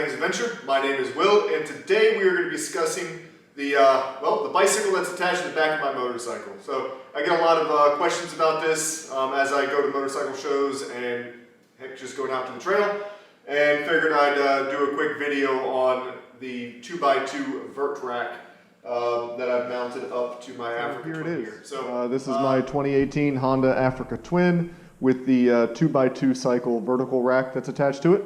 Manny's Adventure. My name is Will, and today we are going to be discussing the bicycle that's attached to the back of my motorcycle. So I get a lot of questions about this as I go to motorcycle shows and heck, just going out to the trail, and figured I'd do a quick video on the 2x2 vert rack that I've mounted up to my Africa Twin here. So this is my 2018 Honda Africa Twin with the 2x2 cycle vertical rack that's attached to it.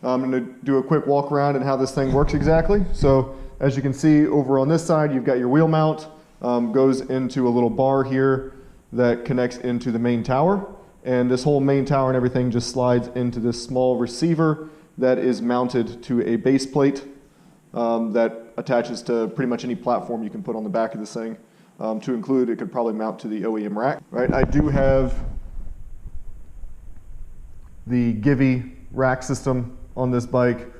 I'm going to do a quick walk around and how this thing works exactly. So as you can see over on this side, you've got your wheel mount, goes into a little bar here that connects into the main tower. And this whole main tower and everything just slides into this small receiver that is mounted to a base plate that attaches to pretty much any platform you can put on the back of this thing. To include, it could probably mount to the OEM rack. Right? I do have the Givi rack system on this bike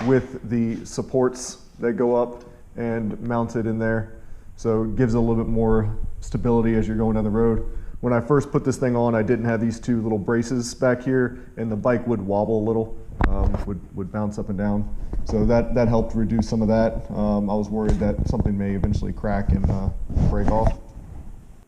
with the supports that go up and mounted in there. So it gives it a little bit more stability as you're going down the road. When I first put this thing on, I didn't have these two little braces back here, and the bike would wobble a little, would bounce up and down. So that helped reduce some of that. I was worried that something may eventually crack and break off.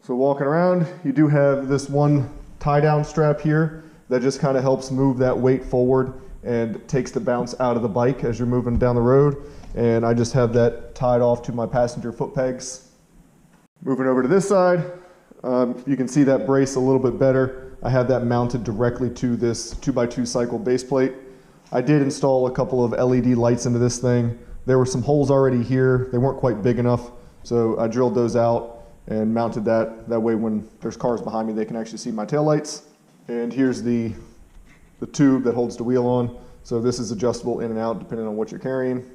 So walking around, you do have this one tie down strap here that just kind of helps move that weight forward and takes the bounce out of the bike as you're moving down the road. And I just have that tied off to my passenger foot pegs. Moving over to this side, you can see that brace a little bit better. I have that mounted directly to this 2x2 cycle base plate. I did install a couple of LED lights into this thing. There were some holes already here. They weren't quite big enough, so I drilled those out and mounted that. That way when there's cars behind me, they can actually see my taillights. And here's the tube that holds the wheel on. So this is adjustable in and out depending on what you're carrying.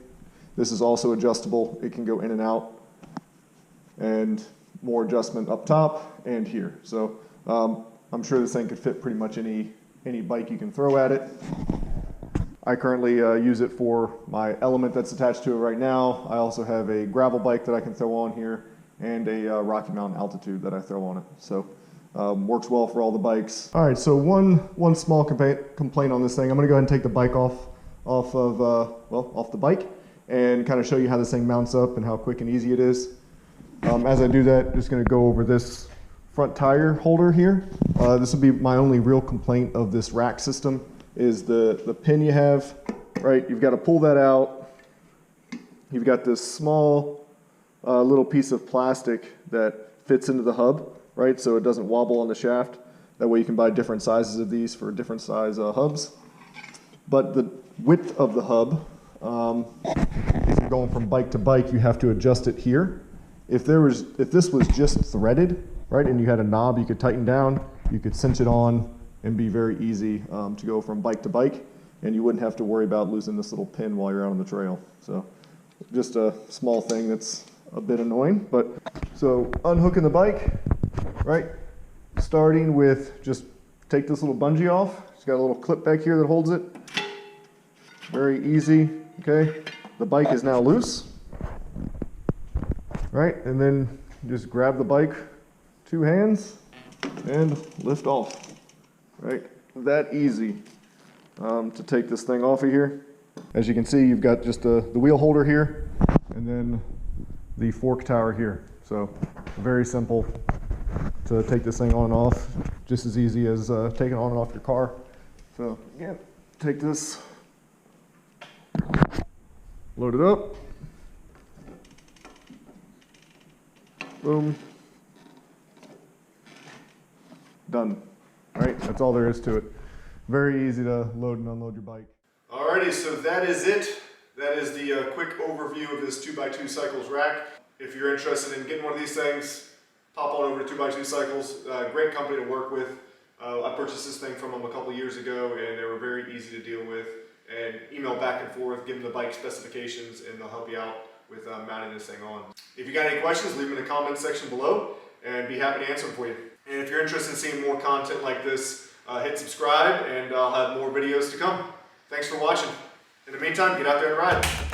This is also adjustable. It can go in and out, and more adjustment up top and here. So I'm sure this thing could fit pretty much any bike you can throw at it. I currently use it for my Element that's attached to it right now. I also have a gravel bike that I can throw on here and a Rocky Mountain Altitude that I throw on it. So works well for all the bikes. All right, so one small complaint on this thing. I'm gonna go ahead and take the bike off the bike and kind of show you how this thing mounts up and how quick and easy it is. As I do that, just gonna go over this front tire holder here. This will be my only real complaint of this rack system is the pin you have, right? You've got to pull that out. You've got this small little piece of plastic that fits into the hub, right? So it doesn't wobble on the shaft. That way you can buy different sizes of these for different size hubs. But the width of the hub, if you're going from bike to bike, you have to adjust it here. If this was just threaded, right, and you had a knob you could tighten down, you could cinch it on and be very easy to go from bike to bike, and you wouldn't have to worry about losing this little pin while you're out on the trail. So just a small thing that's a bit annoying. But so unhooking the bike, right, starting with just take this little bungee off. It's got a little clip back here that holds it. Very easy, okay? The bike is now loose, right? And then just grab the bike, 2 hands, and lift off, right? That easy to take this thing off of here. As you can see, you've got just the wheel holder here, and then the fork tower here. So very simple to take this thing on and off, just as easy as taking it on and off your car. So again, take this, load it up, boom, done. Right, that's all there is to it. Very easy to load and unload your bike. Alrighty, so that is it. That is the quick overview of this 2x2 Cycles rack. If you're interested in getting one of these things, pop on over to 2x2 Cycles. Great company to work with. I purchased this thing from them a couple years ago, and they were very easy to deal with. And email back and forth, give them the bike specifications, and they'll help you out with mounting this thing on. If you got any questions, leave them in the comment section below, and be happy to answer them for you. And if you're interested in seeing more content like this, hit subscribe, and I'll have more videos to come. Thanks for watching. In the meantime, get out there and ride.